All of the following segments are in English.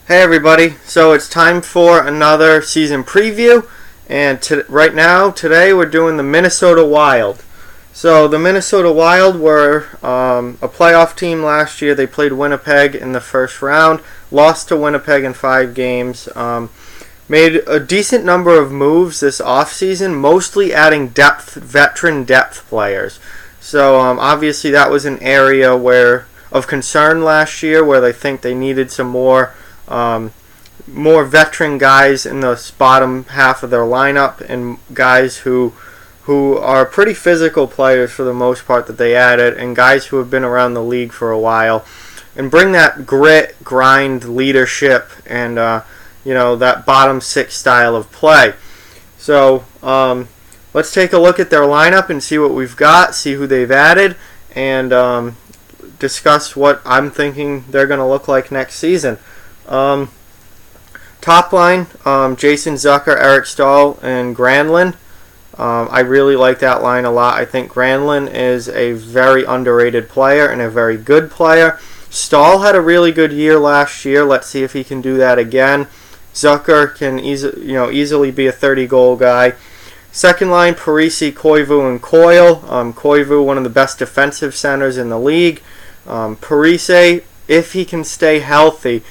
Hey everybody, so it's time for another season preview, and today we're doing the Minnesota Wild. So the Minnesota Wild were a playoff team last year. They played Winnipeg in the first round, lost to Winnipeg in 5 games, made a decent number of moves this offseason, mostly adding veteran depth players. So obviously that was an area of concern last year, where they think they needed some more veteran guys in the bottom half of their lineup, and guys who are pretty physical players for the most part that they added, and guys who have been around the league for a while, and bring that grit, grind, leadership, and that bottom six style of play. So let's take a look at their lineup and see what we've got, see who they've added, and discuss what I'm thinking they're going to look like next season. Top line, Jason Zucker, Eric Staal, and Granlund. I really like that line a lot. I think Granlund is a very underrated player and a very good player. Staal had a really good year last year. Let's see if he can do that again. Zucker can easily be a 30-goal guy. Second line, Parise, Koivu, and Coyle. Koivu, one of the best defensive centers in the league. Parise, if he can stay healthy,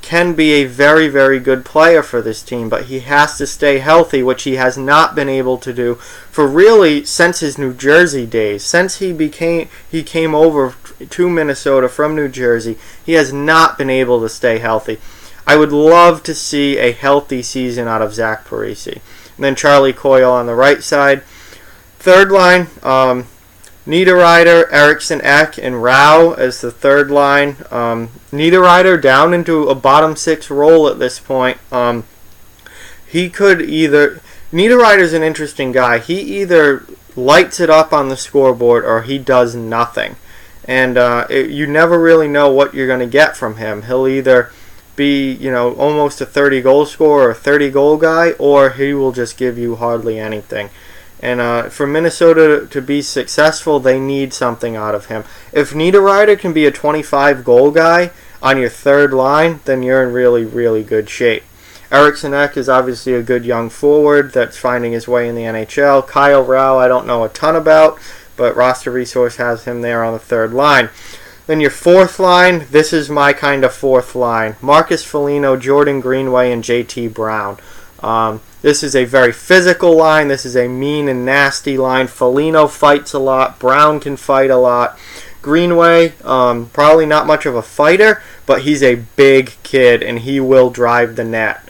can be a very, very good player for this team, but he has to stay healthy, which he has not been able to do for really since his New Jersey days. Since he came over to Minnesota from New Jersey, he has not been able to stay healthy. I would love to see a healthy season out of Zach Parise. And then Charlie Coyle on the right side. Third line, Niederreiter, Eriksson Ek, and Rau as the third line. Niederreiter down into a bottom six role at this point. Niederreiter's an interesting guy. He either lights it up on the scoreboard or he does nothing. And you never really know what you're going to get from him. He'll either be, almost a 30-goal scorer or a 30-goal guy, or he will just give you hardly anything. And for Minnesota to be successful, they need something out of him. If Niederreiter can be a 25-goal guy on your third line, then you're in really, really good shape. Eriksson Ek is obviously a good young forward that's finding his way in the NHL. Kyle Rau, I don't know a ton about, but Roster Resource has him there on the third line. Then your fourth line, this is my kind of fourth line. Marcus Foligno, Jordan Greenway, and JT Brown. This is a very physical line. This is a mean and nasty line. Foligno fights a lot. Brown can fight a lot. Greenway, probably not much of a fighter, but he's a big kid, and he will drive the net.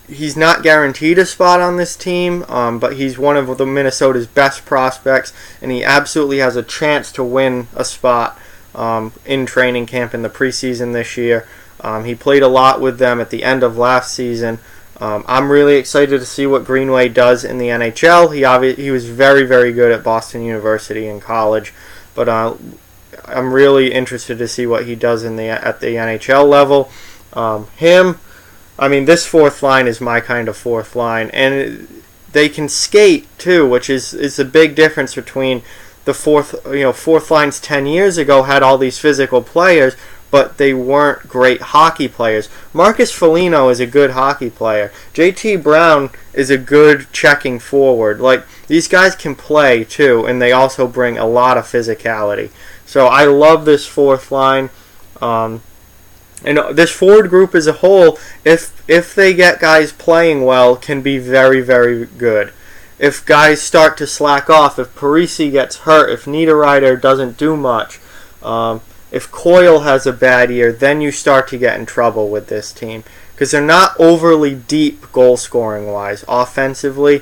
He's not guaranteed a spot on this team, but he's one of the Minnesota's best prospects, and he absolutely has a chance to win a spot in training camp in the preseason this year. He played a lot with them at the end of last season. I'm really excited to see what Greenway does in the NHL. He was very, very good at Boston University in college, but I'm really interested to see what he does at the NHL level. This fourth line is my kind of fourth line, and they can skate too, which is a big difference between the fourth lines 10 years ago had all these physical players, but they weren't great hockey players. Marcus Foligno is a good hockey player. JT Brown is a good checking forward. These guys can play too, and they also bring a lot of physicality. So I love this fourth line. And this forward group as a whole, if they get guys playing well, can be very, very good. If guys start to slack off, if Parise gets hurt, if Niederreiter doesn't do much, if Coyle has a bad year, then you start to get in trouble with this team. Because they're not overly deep goal-scoring-wise. Offensively,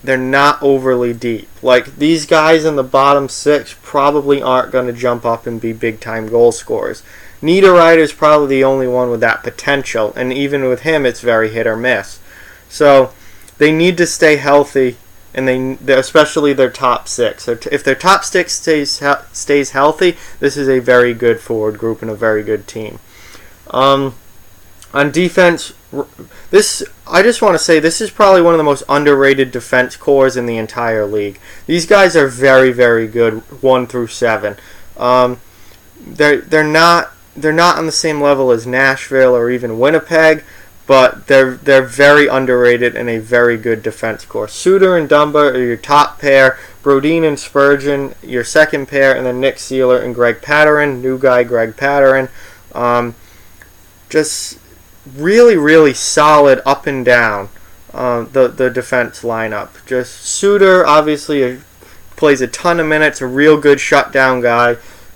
they're not overly deep. These guys in the bottom six probably aren't going to jump up and be big-time goal scorers. Niederreiter is probably the only one with that potential, and even with him, it's very hit or miss. So they need to stay healthy, and especially their top six. If their top six stays healthy, this is a very good forward group and a very good team. On defense, I just want to say this is probably one of the most underrated defense cores in the entire league. These guys are very, very good, 1 through 7. They're not they're not on the same level as Nashville or even Winnipeg, but they're very underrated and a very good defense core. Suter and Dumba are your top pair. Brodin and Spurgeon, your second pair, and then Nick Seeler and Greg Pateryn, new guy Greg Pateryn. Just really, really solid up and down the defense lineup. Just Suter, obviously, plays a ton of minutes, a real good shutdown guy.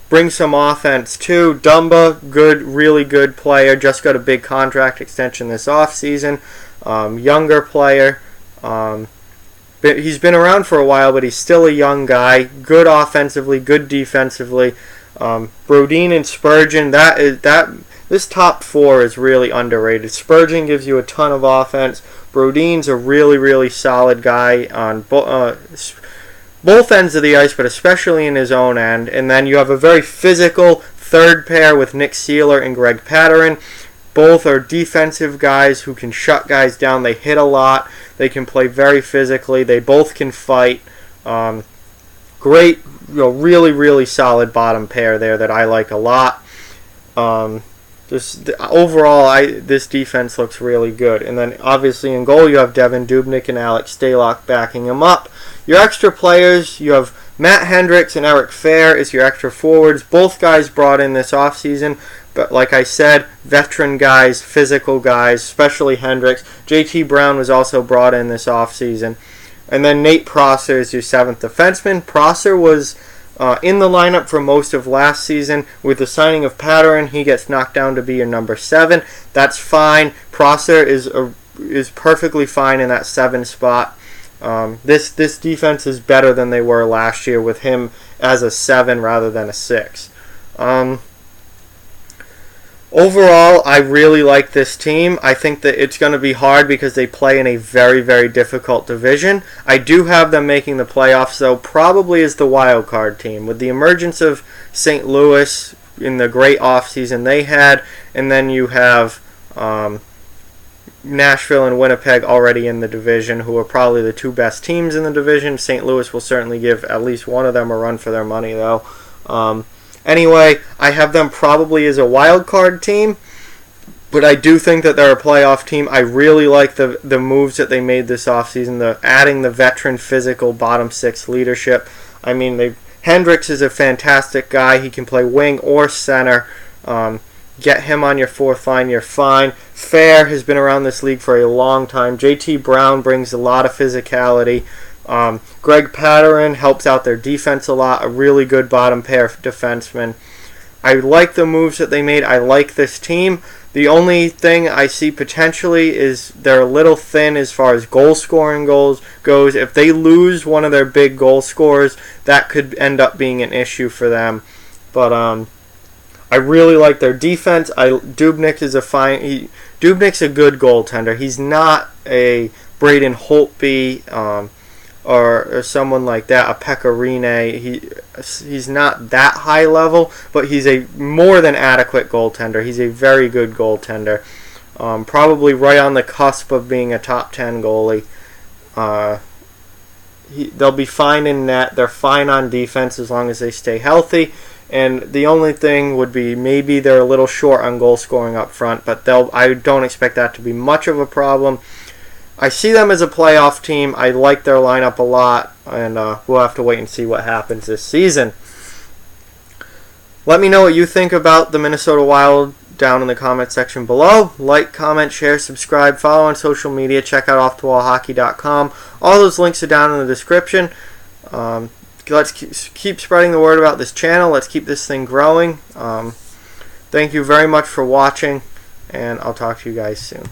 Brings some offense too. Dumba, good, really good player. Just got a big contract extension this offseason. Younger player. He's been around for a while, but he's still a young guy. Good offensively, good defensively. Brodin and Spurgeon. This top four is really underrated. Spurgeon gives you a ton of offense. Brodin's a really, really solid guy on both ends of the ice, but especially in his own end. And then you have a very physical third pair with Nick Seeler and Greg Pateryn. Both are defensive guys who can shut guys down. They hit a lot. They can play very physically. They both can fight. Great, really, really solid bottom pair there that I like a lot. Overall, this defense looks really good. And then obviously in goal you have Devan Dubnyk and Alex Stalock backing him up. Your extra players, you have Matt Hendricks and Eric Fair as your extra forwards. Both guys brought in this offseason, but like I said, veteran guys, physical guys, especially Hendricks. JT Brown was also brought in this offseason. And then Nate Prosser is your seventh defenseman. Prosser was in the lineup for most of last season. With the signing of Pateryn, he gets knocked down to be your number 7. That's fine. Prosser is perfectly fine in that 7 spot. This defense is better than they were last year with him as a 7 rather than a 6. Overall, I really like this team. I think that it's going to be hard because they play in a very, very difficult division. I do have them making the playoffs, though, probably as the wild card team. With the emergence of St. Louis in the great offseason they had, and then you have Nashville and Winnipeg already in the division, who are probably the 2 best teams in the division. St. Louis will certainly give at least one of them a run for their money, though. Anyway, I have them probably as a wild card team, but I do think that they're a playoff team. I really like the moves that they made this offseason, adding the veteran physical bottom 6 leadership. I mean, Hendricks is a fantastic guy. He can play wing or center. Get him on your 4th line, you're fine. Fair has been around this league for a long time. JT Brown brings a lot of physicality. Greg Pateryn helps out their defense a lot, a really good bottom pair defenseman. I like the moves that they made. I like this team. The only thing I see potentially is they're a little thin as far as goal scoring goes. If they lose one of their big goal scorers, that could end up being an issue for them. But I really like their defense. Dubnyk's a good goaltender. He's not a Braden Holtby or someone like that, a Pecorine. He's not that high level, but he's a more than adequate goaltender. He's a very good goaltender. Probably right on the cusp of being a top 10 goalie. They'll be fine in net. They're fine on defense as long as they stay healthy. And the only thing would be maybe they're a little short on goal scoring up front, but I don't expect that to be much of a problem. I see them as a playoff team. I like their lineup a lot, and we'll have to wait and see what happens this season. Let me know what you think about the Minnesota Wild down in the comment section below. Like, comment, share, subscribe, follow on social media. Check out offthewallhockey.com. All those links are down in the description. Let's keep spreading the word about this channel. Let's keep this thing growing. Thank you very much for watching, and I'll talk to you guys soon.